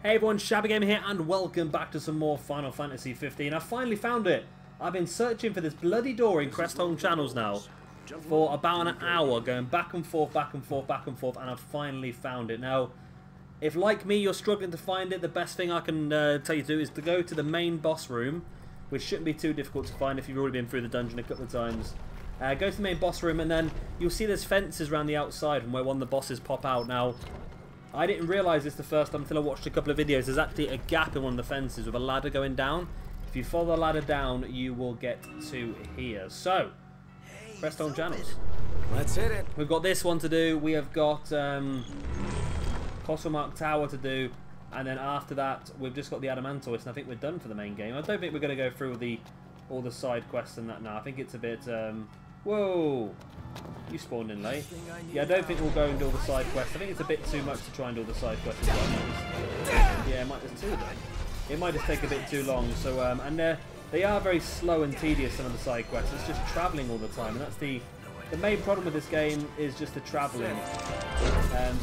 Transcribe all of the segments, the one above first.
Hey everyone, Shabby Gamer here, and welcome back to some more Final Fantasy 15. I finally found it. I've been searching for this bloody door in Crestholm channels now for about an hour, going back and forth, back and forth, back and forth, and I've finally found it. Now, if like me you're struggling to find it, the best thing I can tell you to do is to go to the main boss room, which shouldn't be too difficult to find if you've already been through the dungeon a couple of times. Go to the main boss room, and then you'll see there's fences around the outside from where one of the bosses pop out. Now, I didn't realise this the first time until I watched a couple of videos. There's actually a gap in one of the fences with a ladder going down. If you follow the ladder down, you will get to here. So, Crestholm channels. Let's hit it. We've got this one to do. We have got Crestholm Tower to do. And then after that, we've just got the Adamantoise, and I think we're done for the main game. I don't think we're going to go through all the side quests and that now. I think it's a bit... whoa! You spawned in late. Yeah, I don't think we'll go and do all the side quests. I think it's a bit too much to try and do all the side quests as well. Yeah, it might just too though. It might just take a bit too long. So, and they are very slow and tedious, some of the side quests. It's just travelling all the time, and that's the main problem with this game is just the travelling.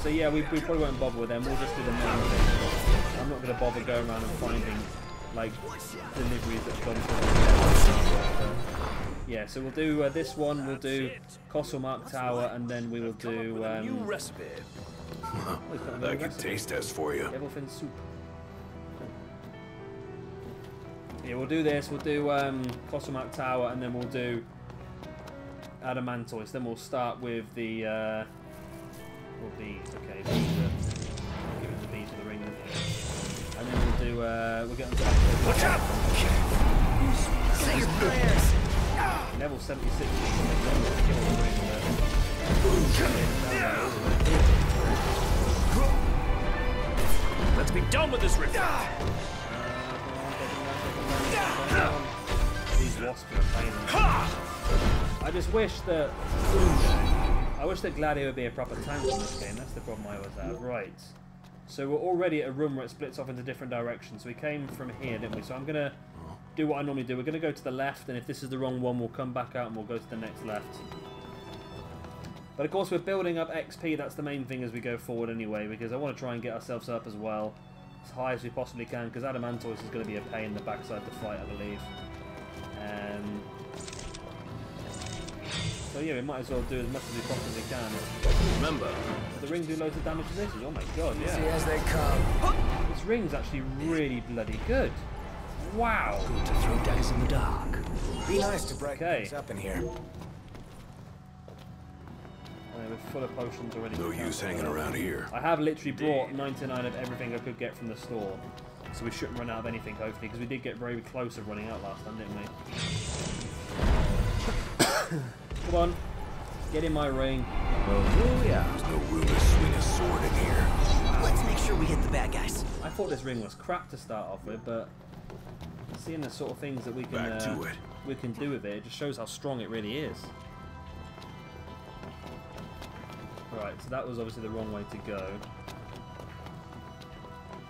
So yeah, we probably won't bother with them. We'll just do the main thing. I'm not going to bother going around and finding like deliveries that come from. Yeah, so we'll do this one, we'll do Crestholm Tower, and then we will do... that could taste test for you. Devilfin soup. Yeah, we'll do this, we'll do Crestholm Tower, and then we'll do Adamantoise. Then we'll start with the... bees, okay, bees, give it the bees of the ring. And then we'll do... we'll get onto that. Watch out! Say your prayers! Level 76. Let's be done with this rift. These wasps are a pain. I just wish that Gladio would be a proper tank in this game. That's the problem I always have. Right. So we're already at a room where it splits off into different directions. So we came from here, didn't we? So I'm gonna do what I normally do. We're going to go to the left, and if this is the wrong one, we'll come back out and we'll go to the next left. But of course, we're building up XP. That's the main thing as we go forward anyway, because I want to try and get ourselves up as well, as high as we possibly can, because Adamantoise is going to be a pain in the backside to fight, I believe. So yeah, we might as well do as much as we possibly can. Remember, the ring do loads of damage to this? Oh my god, yeah. see as they come. This ring's actually really bloody good. Wow. Good to throw dice in the dark. Be nice to break things up in here. We're full of potions already. No use hanging around here. I have literally brought 99 of everything I could get from the store. So we shouldn't run out of anything, hopefully, because we did get very close to running out last time, didn't we? Come on. Get in my ring. Oh, yeah. There's no room to swing a sword in here. Let's make sure we hit the bad guys. I thought this ring was crap to start off with, but seeing the sort of things that we can do with it, it just shows how strong it really is. Right, so that was obviously the wrong way to go.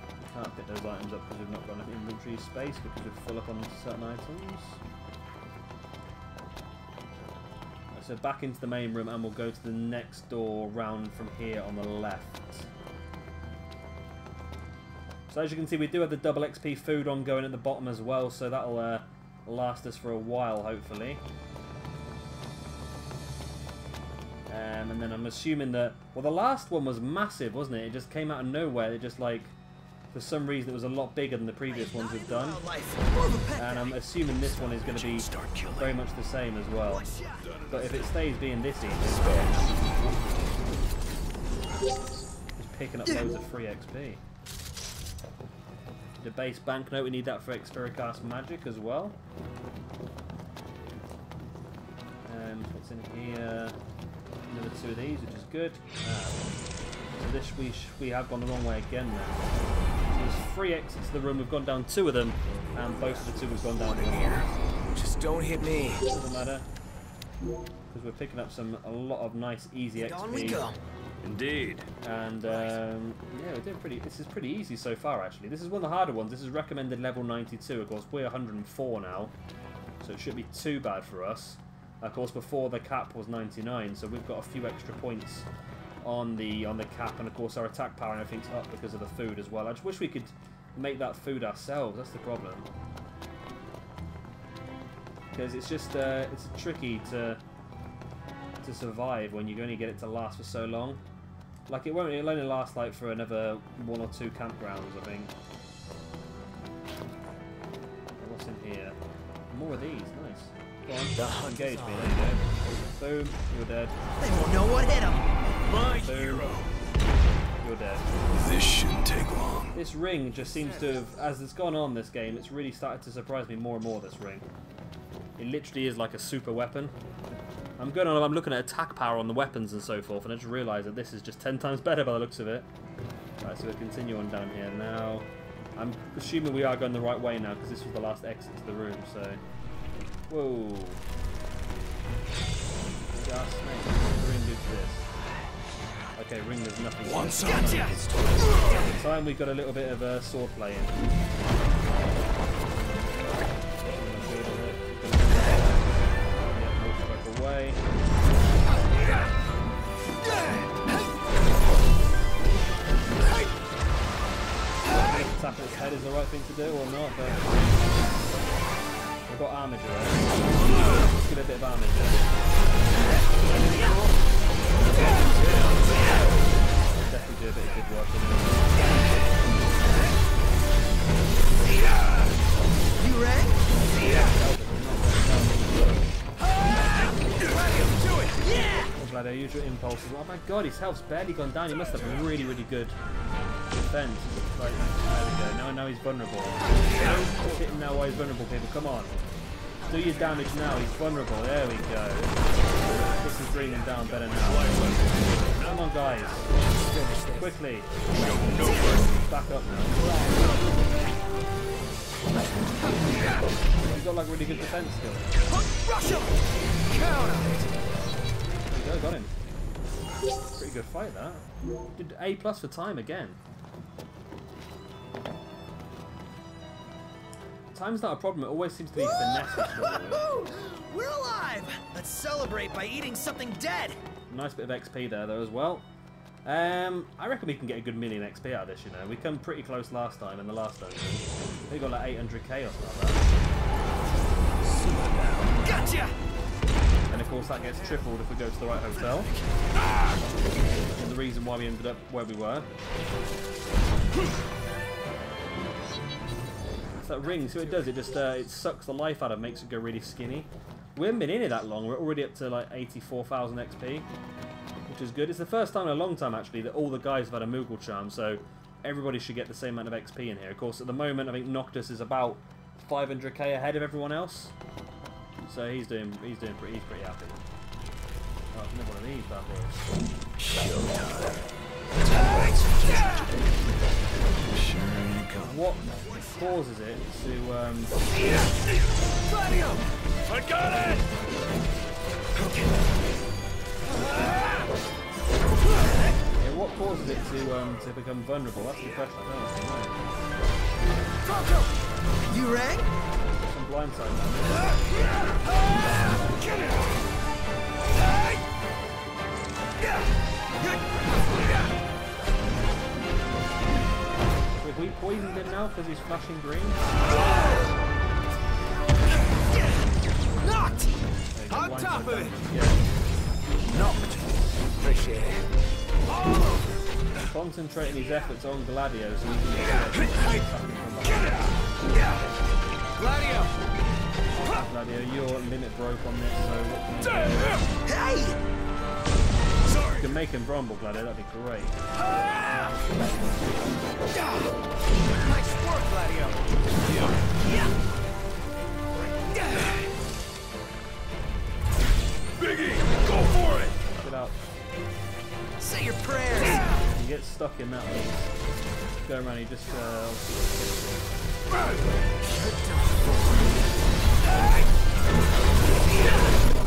We can't pick those items up because we've not got enough inventory space because we're full up on certain items. So back into the main room, and we'll go to the next door round from here on the left. So as you can see, we do have the double XP food on going at the bottom as well, so that'll last us for a while, hopefully. And then I'm assuming that... Well, the last one was massive, wasn't it? It just came out of nowhere. It just, like, for some reason, it was a lot bigger than the previous ones we've done. And I'm assuming this one is going to be very much the same as well. But if it stays being this easy... Just picking up loads of free XP. The base banknote, we need that for Expericast magic as well. And what's in here? Another 2 of these, which is good. So this we have gone the wrong way again then. So there's 3 exits to the room, we've gone down 2 of them, and both of the 2 we've gone down here. Just don't hit me. Doesn't matter. Because we're picking up a lot of nice, easy XP. On we go. Indeed. And yeah, we're doing pretty. This is pretty easy so far, actually. This is one of the harder ones. This is recommended level 92. Of course, we're 104 now, so it shouldn't be too bad for us. Of course, before the cap was 99, so we've got a few extra points on the cap, and of course our attack power and everything's up because of the food as well. I just wish we could make that food ourselves. That's the problem. Because it's just it's tricky to survive when you only get it to last for so long. Like it'll only last like for another 1 or 2 campgrounds, I think. What's in here? More of these, nice. Go on, engage me, there you go. Boom, you're dead. They won't know what hit them. My Boom. hero. You're dead. This shouldn't take long. This ring just seems to have, as it's gone on this game, it's really started to surprise me more and more, this ring. It literally is like a super weapon. I'm looking at attack power on the weapons and so forth, and I just realised that this is just 10 times better by the looks of it. Right, so we'll continue on down here now. I'm assuming we are going the right way now, because this was the last exit to the room, so... Whoa. Gas snake. What does the ring do to this? Okay, ring does nothing. Once Gotcha. This time we got a little bit of sword play in. Away. Tap its head is the right thing to do or not, but we've got armage away. Let's get a bit of armage there. Definitely do a bit of good work in there. You rang? I'm glad I used your impulses. Oh my god, his health's barely gone down. He must have really, really good defense. Like, there we go. Now he's vulnerable. Don't hit him now while he's vulnerable, people. Come on. Do your damage now. He's vulnerable. There we go. This is bringing him down better now. Come on, guys. Quickly. Back up now. He's got like really good defense still. Rush him! Counter! There we go, got him. Pretty good fight that. Did A+ for time again. Time's not a problem, it always seems to be finesse we struggle with. We're alive! Let's celebrate by eating something dead! Nice bit of XP there though as well. I reckon we can get a good million XP out of this, you know. We come pretty close last time in the last dungeon. We got like 800k or something like that. Gotcha! And of course that gets tripled if we go to the right hotel. And the reason why we ended up where we were. It's that ring, see what it does? It just it sucks the life out of it, makes it go really skinny. We haven't been in it that long, we're already up to like 84,000 XP. Which is good. It's the first time in a long time actually that all the guys have had a Moogle charm, so everybody should get the same amount of XP in here. Of course, at the moment, I think Noctis is about 500k ahead of everyone else, so he's pretty happy. Oh, it's another one of these bad boys. What causes it to? I got it. Yeah, what causes it to become vulnerable? That's the question. I don't know. You rang? Some blindside Have we poisoned him now because he's flashing green? Knocked! On top of it! Yeah. Knocked. Appreciate it. Concentrating his efforts on Gladio so he can get Gladio! Gladio, your limit broke on this, so what can you do? Hey! You can make him rumble, Gladio, that'd be great. Nice work, Gladio! Yeah! Biggie, go for it! Get up. Say your prayers! You get stuck in that one. Go around, you just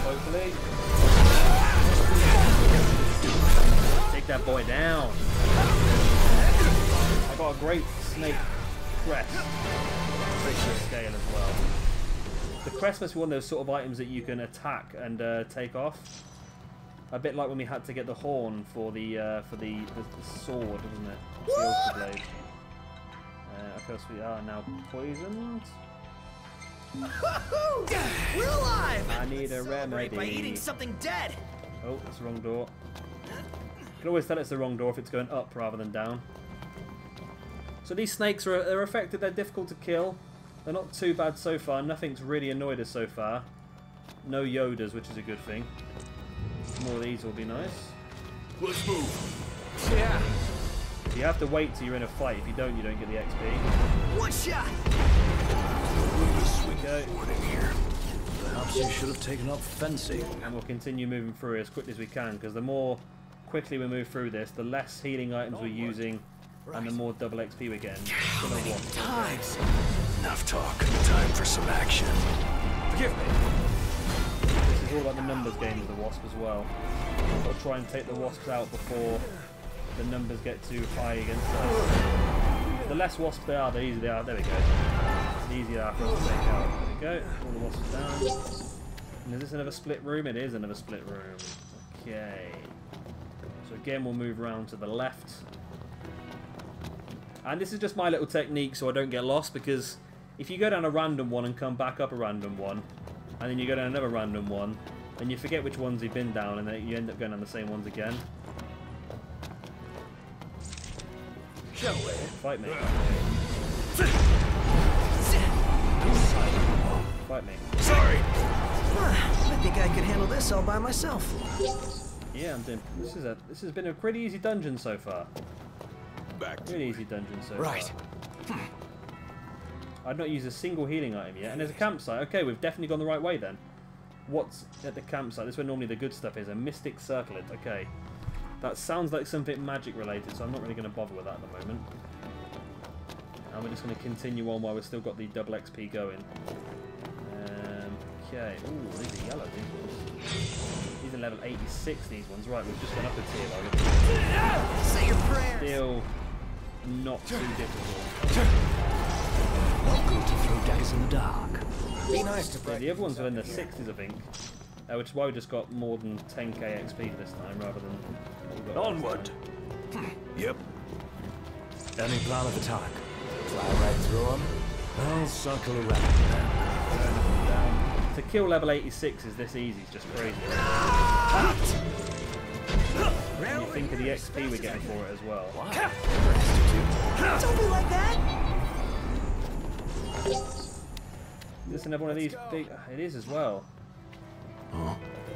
hopefully. Take that boy down. I got a great snake crest. Scale as well. The crest must be one of those sort of items that you can attack and take off. A bit like when we had to get the horn for the sword, wasn't it? The Ulster Blade. Of course, we are now poisoned. We're alive! I need a Celebrate by remedy. eating something dead. Oh, it's the wrong door. You can always tell it's the wrong door if it's going up rather than down. So these snakes they're effective. They're difficult to kill. They're not too bad so far. Nothing's really annoyed us so far. No Yodas, which is a good thing. More of these will be nice. Let's move. Yeah. You have to wait till you're in a fight. If you don't get the XP. One shot. Sweet go. in here. Perhaps you should have taken up fencing. And we'll continue moving through as quickly as we can, because the more quickly we move through this, the less healing items we're using, and the more double XP we're getting. How many times? Enough talk. Time for some action. Forgive me. This is all about the numbers game with the Wasp as well. Got to try and take the Wasps out before the numbers get too high against us. The less Wasps there are, the easier they are. There we go. The easier they are for us to take out. There we go. All the Wasps down. And is this another split room? It is another split room. Okay. So again, we'll move around to the left. And this is just my little technique so I don't get lost, because if you go down a random one and come back up a random one, and then you go down another random one, then you forget which ones you've been down, and then you end up going down the same ones again. Shall we? Fight me. Fight me. Sorry. I think I could handle this all by myself. Yeah, I'm doing. This has been a pretty easy dungeon so far. Back to Really easy dungeon so right. far. I've not used a single healing item yet, and there's a campsite. Okay, we've definitely gone the right way then. What's at the campsite? This is where normally the good stuff is. A mystic circlet. Okay. That sounds like something magic related, so I'm not really going to bother with that at the moment. And we're just going to continue on while we've still got the double XP going. Okay. Ooh, these are yellow, these ones. These are level 86, these ones. Right, we've just gone up a tier, though. Say your prayers. Still not too difficult. Welcome to throw daggers in the dark. Be nice to Yeah, break. the other ones are in the 60s, I think. Which is why we just got more than 10k XP this time, rather than what we got last Onward. time. Yep. Any plan of attack? Fly right through them? I'll circle around then. Down. To kill level 86 is this easy, it's just crazy. And you think of the XP we're getting for it as well. Don't be like that. Is this another one of these big... It is as well.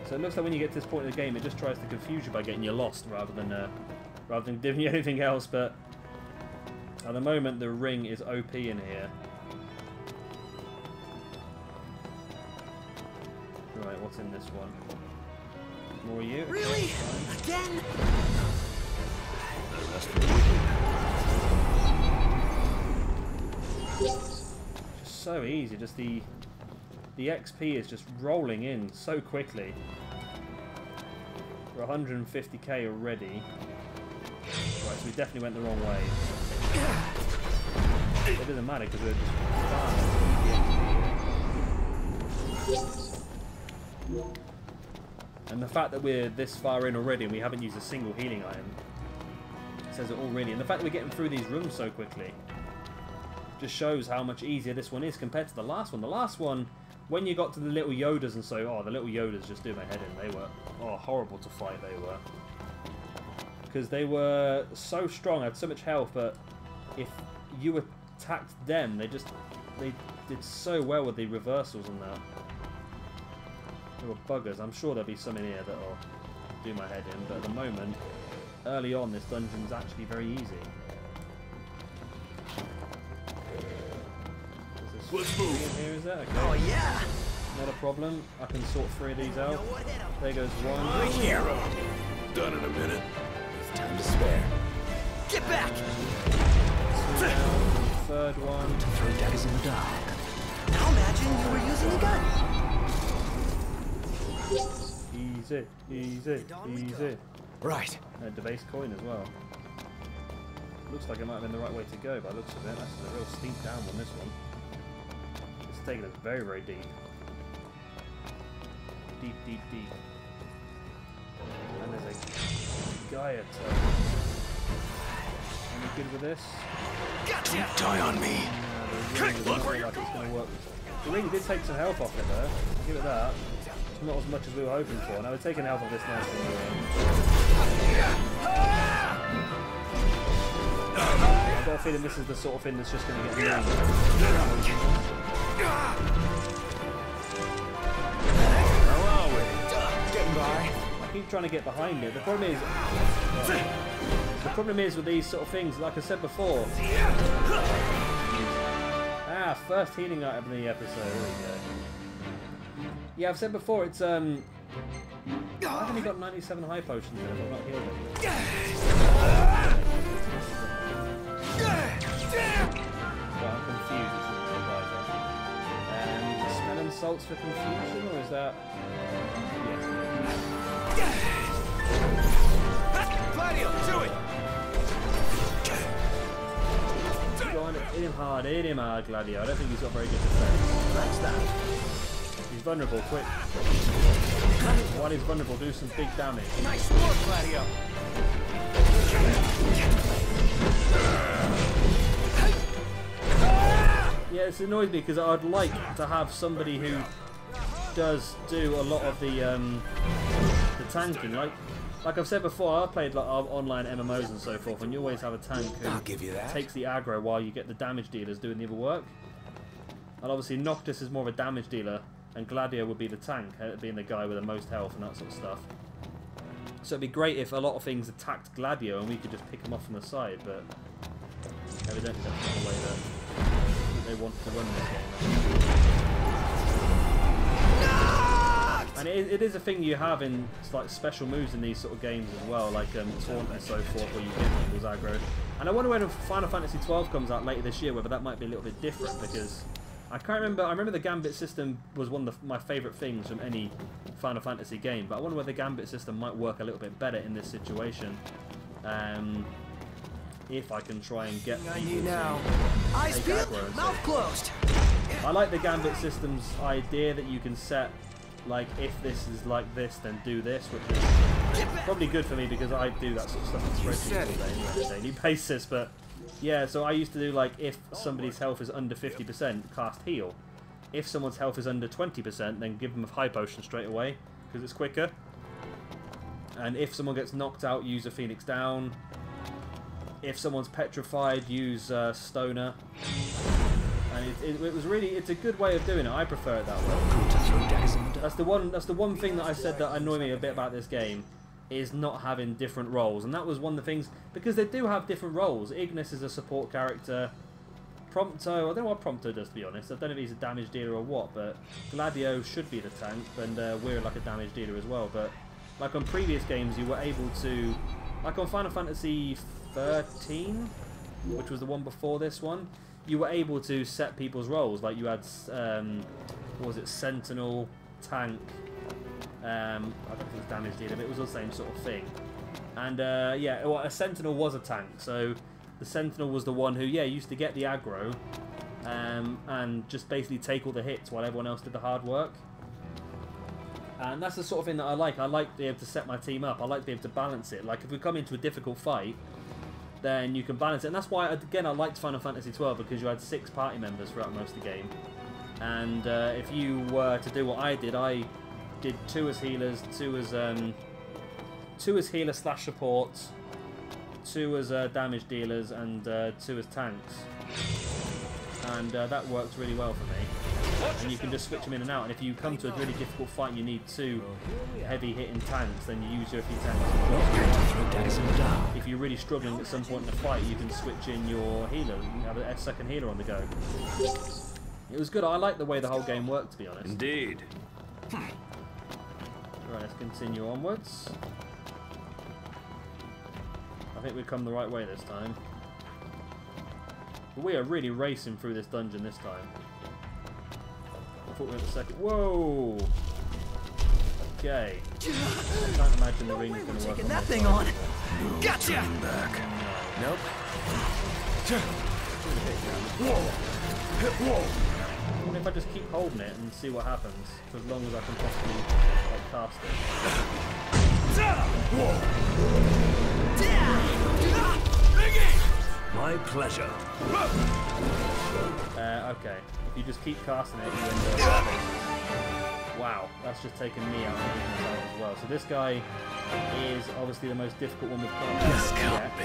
So it looks like when you get to this point in the game, it just tries to confuse you by getting you lost rather than giving you anything else. But at the moment, the ring is OP in here. Right, what's in this one? More of you? Really? Again? The rest for the wicked. Just so easy. Just the XP is just rolling in so quickly. We're 150k already. Right, so we definitely went the wrong way. It doesn't matter because we're just and the fact that we're this far in already and we haven't used a single healing item says it all really. And the fact that we're getting through these rooms so quickly just shows how much easier this one is compared to the last one. The last one, when you got to the little Yodas and so, the little Yodas just do my head in. They were, horrible to fight they were. Because they were so strong, had so much health, but if you attacked them, they did so well with the reversals and that. They were buggers. I'm sure there'll be some in here that'll do my head in, but at the moment, early on, this dungeon's actually very easy. Let's move. In here, is that? Okay. Oh yeah. Not a problem. I can sort 3 of these out. What hit him? There goes one. Right here. Done in a minute. Time to spare. Get back. Two down. Third one. Throw daggers in the dark. Now imagine you were using a gun. Easy, easy, easy. Right. And a debased coin as well. Looks like it might have been the right way to go by the looks of it. That's a real steep down on this one. It's taking us very, very deep. Deep, deep, deep. And there's a guy at any good with this? Gotcha! Don't die on me. The ring doesn't look like it's going to work. The ring did take some health off it though. I'll give it that. It's not as much as we were hoping for. Now we're taking health off this nice I've got a feeling this is the sort of thing that's just going to get me. How are we? Getting by. I keep trying to get behind it. The problem is with these sort of things, like I said before. First healing item in the episode. There we go. Yeah, I've said before, it's I've only got 97 high potions in it, I've not healed it. Well, I'm confused. Spell and salts for confusion, or is that? Yes. Gladio, do it! Go on, hit him hard, Gladio. I don't think he's got very good defense. That's that. He's vulnerable, quick. While he's vulnerable, do some big damage. Nice work, Gladio. Yeah, it annoys me because I'd like to have somebody who does do a lot of the tanking. Like I've said before, I've played like online MMOs and so forth, and you always have a tank who takes the aggro while you get the damage dealers doing the other work. And obviously Noctis is more of a damage dealer, and Gladio would be the tank, being the guy with the most health and that sort of stuff. So it'd be great if a lot of things attacked Gladio and we could just pick them off from the side, but evidently that's not the way that they wanted to run this game. And it is a thing you have in like special moves in these sort of games as well, like Taunt and so forth, where you get people's aggro. And I wonder when Final Fantasy XII comes out later this year, whether that might be a little bit different, because I can't remember. I remember the Gambit system was one of my favourite things from any Final Fantasy game, but I wonder whether the Gambit system might work a little bit better in this situation. If I can try and get you now. Eyes peeled, mouth closed. I like the Gambit system's idea that you can set, like, if this is like this, then do this, which is probably good for me because I do that sort of stuff in spreadsheets all day on a daily basis. But yeah, so I used to do like, if somebody's health is under 50%, cast heal. If someone's health is under 20%, then give them a high potion straight away because it's quicker. And if someone gets knocked out, use a Phoenix Down. If someone's petrified, use Stoner. And it was really, it's a good way of doing it. I prefer it that way. That's the one thing that I said that annoyed me a bit about this game, is not having different roles. And that was one of the things, because they do have different roles. Ignis is a support character. Prompto, I don't know what Prompto does, to be honest. I don't know if he's a damage dealer or what, but Gladio should be the tank, and we're like a damage dealer as well. But like on previous games, you were able to, like on Final Fantasy 13, which was the one before this one, you were able to set people's roles. Like you had, what was it, Sentinel, tank, I don't think it was damage dealer, but it was the same sort of thing. And yeah, well, a Sentinel was a tank, so the Sentinel was the one who, yeah, used to get the aggro and just basically take all the hits while everyone else did the hard work. And that's the sort of thing that I like. I like to be able to set my team up. I like to be able to balance it. Like if we come into a difficult fight, then you can balance it. And that's why, again, I liked Final Fantasy XII, because you had 6 party members throughout most of the game. And if you were to do what I did 2 as healers, 2 as healer / support, 2 as damage dealers, and 2 as tanks. And that works really well for me. And you can just switch them in and out. And if you come to a really difficult fight and you need 2 heavy hitting tanks, then you use your few tanks. If you're really struggling at some point in the fight, you can switch in your healer. You can have a second healer on the go. It was good. I like the way the whole game worked, to be honest. Indeed. Right, let's continue onwards. I think we've come the right way this time. But we are really racing through this dungeon this time. I thought we were the second. Whoa! Okay. I can't imagine the ring is going to work on that this thing side. on. Gotcha! Back. Nope. Whoa! What if I just keep holding it and see what happens for as long as I can possibly like, cast it? My pleasure. Okay. If you just keep casting it, you end up... Wow, that's just taken me out as well. So this guy is obviously the most difficult one with cards. This can't be.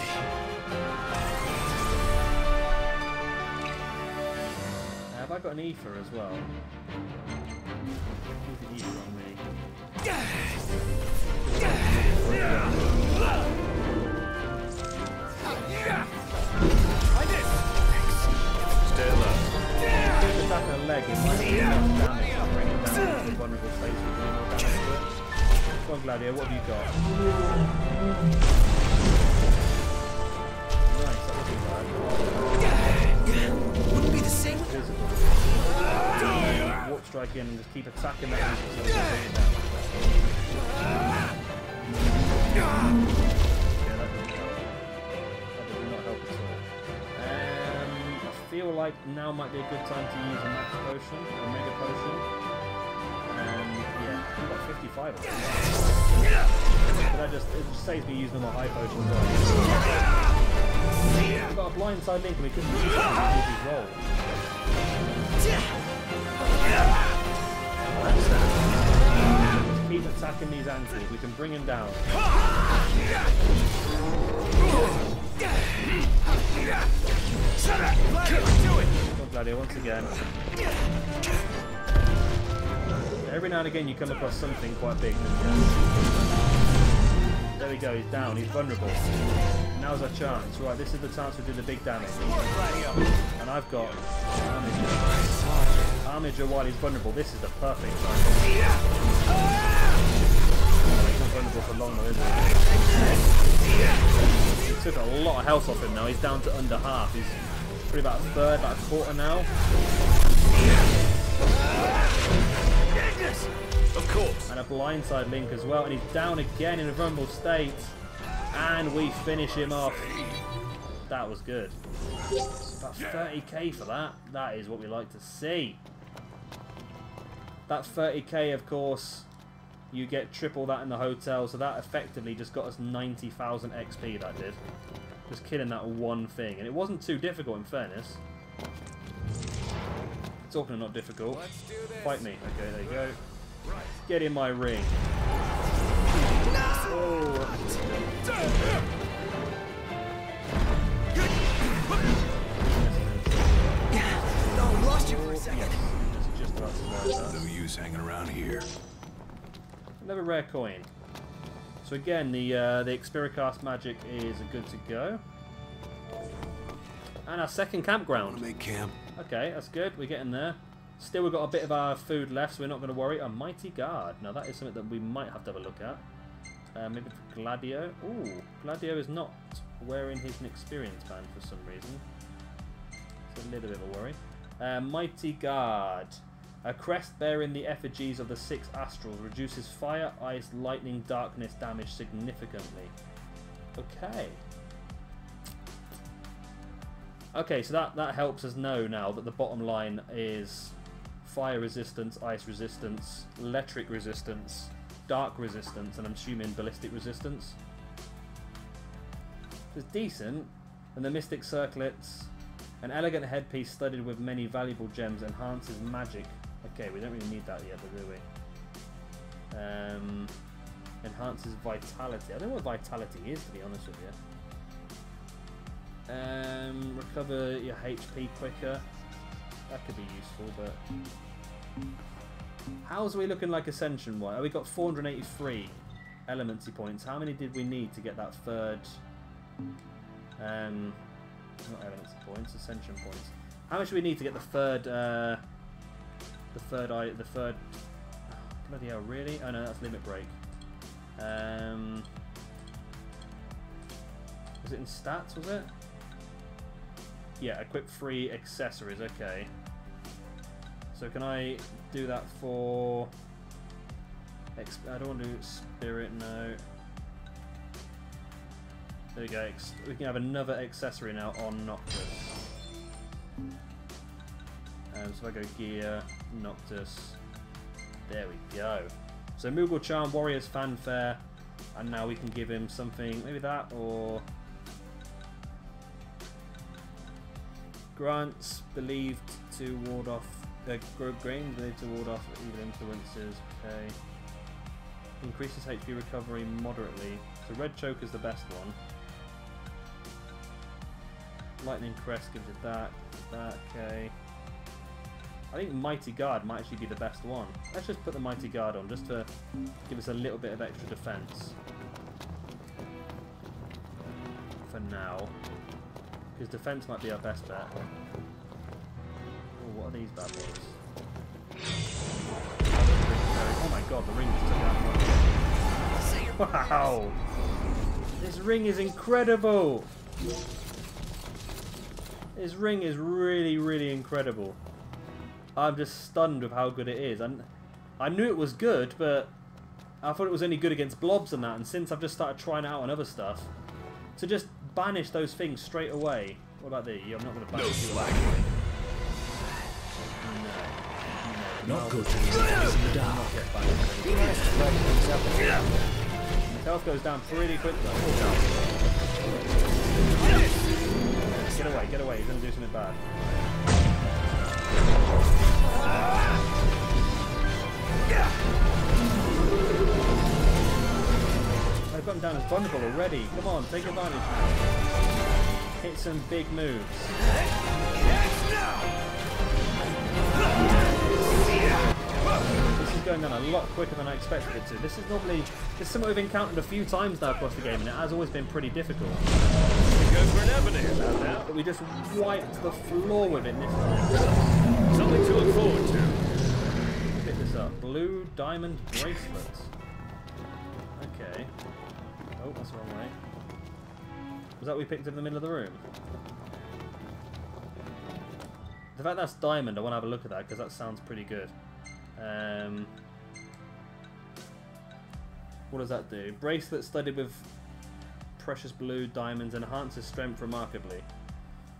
Have I got an ether as well? Use the ether on me. Stay alert. If attack a leg, it might be enough damage to bring it down to the vulnerable states with more damage to it. Come on, Gladio, what have you got? Nice, that wasn't bad. Wouldn't be the same. Warp strike in and just keep attacking that until you bring it down. Yeah, that doesn't help. That does not help at all. I feel like now might be a good time to use a max potion, a mega potion. Yeah, I've got 55 of them. But it just saves me using my high potions. We've got a blindside link and we couldn't use it with his roll. Just keep attacking these ankles. We can bring him down. Come on, Gladio, once again. Every now and again you come across something quite big. There we go, he's down, he's vulnerable. Now's our chance. Right, this is the chance to do the big damage. And I've got Armiger while he's vulnerable. This is the perfect time. He's not vulnerable for long though, is he? He took a lot of health off him now. He's down to under half. He's probably about a third, about a quarter now. Of course. And a blindside link as well. And he's down again in a vulnerable state. And we finish him off. That was good. About 30k for that. That is what we like to see. That 30k, of course, you get triple that in the hotel. So that effectively just got us 90,000 XP, that did. Just killing that one thing. And it wasn't too difficult, in fairness. Talking of not difficult. Fight me. Okay, there you go. Get in my ring. Oh. No, lost you for a second. Just about to survive that. No use hanging around here. Another rare coin. So again, the Expiricast magic is good to go. And our second campground. Make camp. Okay, that's good. We're getting there. Still, we've got a bit of our food left, so we're not going to worry. A mighty guard. Now, that is something that we might have to have a look at. Maybe for Gladio. Ooh, Gladio is not wearing his experience band for some reason. It's a little bit of a worry. Mighty guard. A crest bearing the effigies of the 6 astrals reduces fire, ice, lightning, darkness damage significantly. Okay. Okay, so that helps us know now that the bottom line is fire resistance, ice resistance, electric resistance, dark resistance, and I'm assuming ballistic resistance. It's decent. And the mystic circlets, an elegant headpiece studded with many valuable gems, enhances magic. Okay, we don't really need that yet, do we? Enhances vitality. I don't know what vitality is, to be honest with you. Recover your HP quicker. That could be useful, but how's we looking like ascension wise? Oh, we got 483 elemency points. How many did we need to get that third? Not elemency points, ascension points. How much do we need to get the third? The third. Bloody hell! Really? Oh no, that's limit break. Was it in stats? Was it? Yeah, equip 3 accessories, okay. So can I do that for... I don't want to do spirit, no. There we go, we can have another accessory now on Noctis. So if I go gear, Noctis, there we go. So Moogle Charm, Warriors Fanfare, and now we can give him something, maybe that, or grants believed to ward off, grain believed to ward off evil influences, okay. Increases HP recovery moderately, so Red Choke is the best one. Lightning Crest gives it that, okay. I think Mighty Guard might actually be the best one. Let's just put the Mighty Guard on, just to give us a little bit of extra defense. For now. Because defense might be our best bet. Oh, what are these bad boys? Oh my god, the ring just took out. Wow! This ring is incredible! This ring is really, really incredible. I'm just stunned with how good it is. And I knew it was good, but I thought it was only good against blobs and that. And since I've just started trying it out on other stuff, to just banish those things straight away. What about these? I'm not going to banish you. Slack. No. Not good to be in the dark. His health goes down pretty quickly. Get away. He's going to do something bad. I've got him down as vulnerable already. Come on, take advantage now. Hit some big moves. This is going down a lot quicker than I expected it to. This is something we've encountered a few times now across the game, and it has always been pretty difficult. For an ebony now. But we just wiped the floor with it this time. Something to look forward to. Pick this up. Blue diamond bracelets. Okay. Oh, that's the wrong way. Was that what we picked up in the middle of the room? The fact that's diamond, I want to have a look at that because that sounds pretty good. What does that do? Bracelet studded with precious blue diamonds enhances strength remarkably.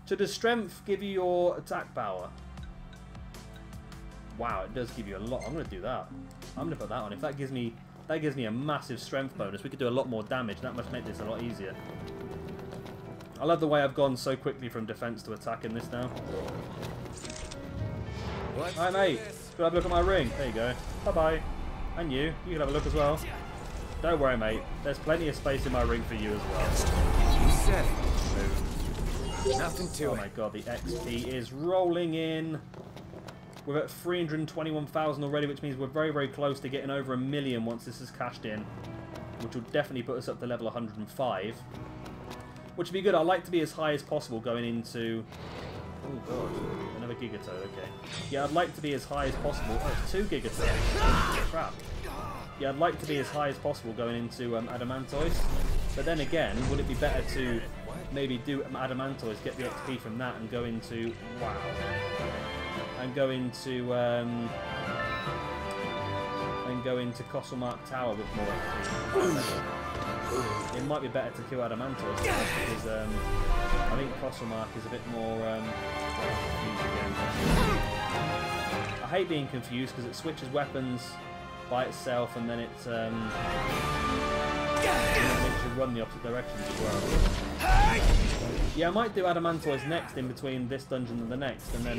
So does strength give you your attack power? Wow, it does give you a lot. I'm going to do that. I'm going to put that on. If that gives me a massive strength bonus, we could do a lot more damage. That must make this a lot easier. I love the way I've gone so quickly from defense to attack in this now. Hi mate, could I have a look at my ring? There you go. Bye bye. And you can have a look as well. Don't worry mate, there's plenty of space in my ring for you as well. You said it. Nothing to it. Oh my god, the XP is rolling in. We're at 321,000 already, which means we're very, very close to getting over 1 million once this is cashed in. Which will definitely put us up to level 105. Which would be good. I'd like to be as high as possible going into... Oh god, another Gigatoad, okay. Yeah, I'd like to be as high as possible. Oh, it's 2 Gigatoads. Crap. Yeah, I'd like to be as high as possible going into Adamantoise. But then again, would it be better to maybe do Adamantoise, get the XP from that, and go into... Wow. And go into Costlemark Tower with more XP. It might be better to kill Adamantoise because I think Costlemark is a bit more confused again. I hate being confused because it switches weapons by itself and then it makes you run the opposite directions as well. Yeah, I might do Adamantoise next in between this dungeon and the next, and then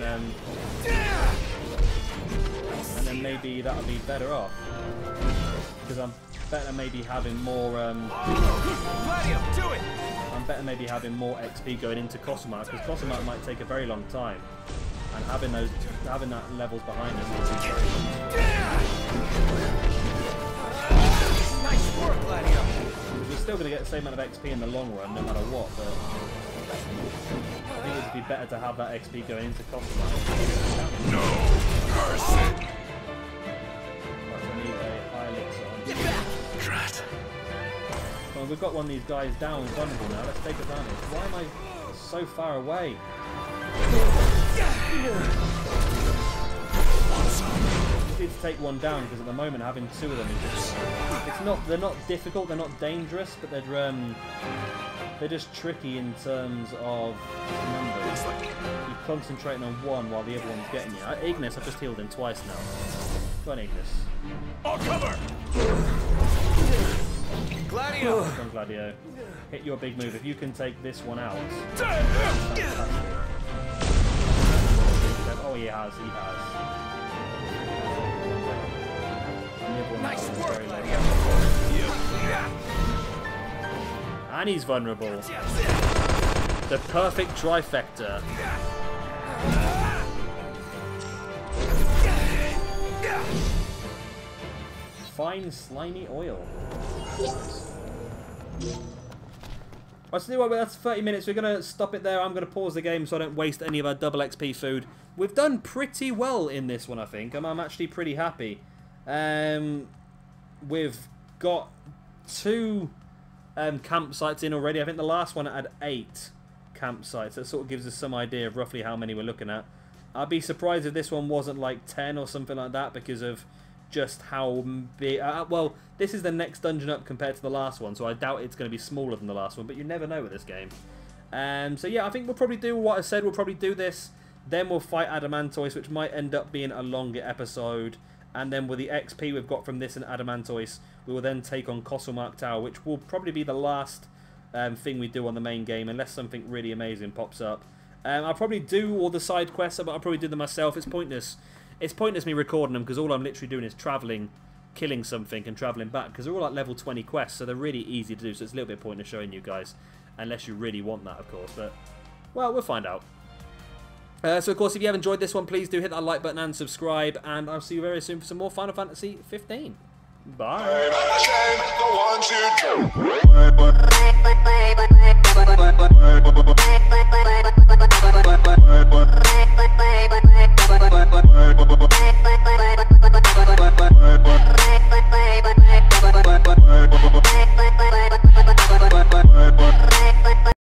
maybe that'll be better off because I'm better maybe having more. I'm better maybe having more XP going into Costlemark because Costlemark might take a very long time, and having that levels behind us will be very long. Nice work, Gladio. We're still going to get the same amount of XP in the long run, no matter what. But I think it would be better to have that XP going into Costlemark. No mercy. I need a high elixir on. Get back! Drat. Well, we've got one of these guys down vulnerable now. Let's take advantage. Why am I so far away? I need to take one down because at the moment having 2 of them is just... They're not difficult, they're not dangerous, but they're just tricky in terms of numbers. You concentrating on one while the other one's getting you. Ignis, I've just healed him twice now. Go on, Ignis. I'll cover! Gladio! Come on, Gladio. Hit your big move. If you can take this one out. Oh, he has. He has. Nice work, Gladio! And he's vulnerable. The perfect trifecta. Fine slimy oil. Right, so anyway, that's 30 minutes. We're going to stop it there. I'm going to pause the game so I don't waste any of our double XP food. We've done pretty well in this one, I think. I'm actually pretty happy. We've got 2 campsites in already. I think the last one had 8 campsites. That sort of gives us some idea of roughly how many we're looking at. I'd be surprised if this one wasn't like 10 or something like that because of just how big. Well, this is the next dungeon up compared to the last one, so I doubt it's going to be smaller than the last one, but you never know with this game. So yeah, I think we'll probably do what I said. We'll probably do this, then we'll fight Adamantoise, which might end up being a longer episode, and then with the XP we've got from this and Adamantoise, we will then take on Costlemark Tower, which will probably be the last thing we do on the main game, unless something really amazing pops up. I'll probably do all the side quests, but I'll probably do them myself. It's pointless. It's pointless me recording them because all I'm literally doing is travelling, killing something and travelling back, because they're all like level 20 quests, so they're really easy to do, so it's a little bit pointless showing you guys, unless you really want that, of course, but, well, we'll find out. So, of course, if you have enjoyed this one, please do hit that like button and subscribe, and I'll see you very soon for some more Final Fantasy 15. Bye!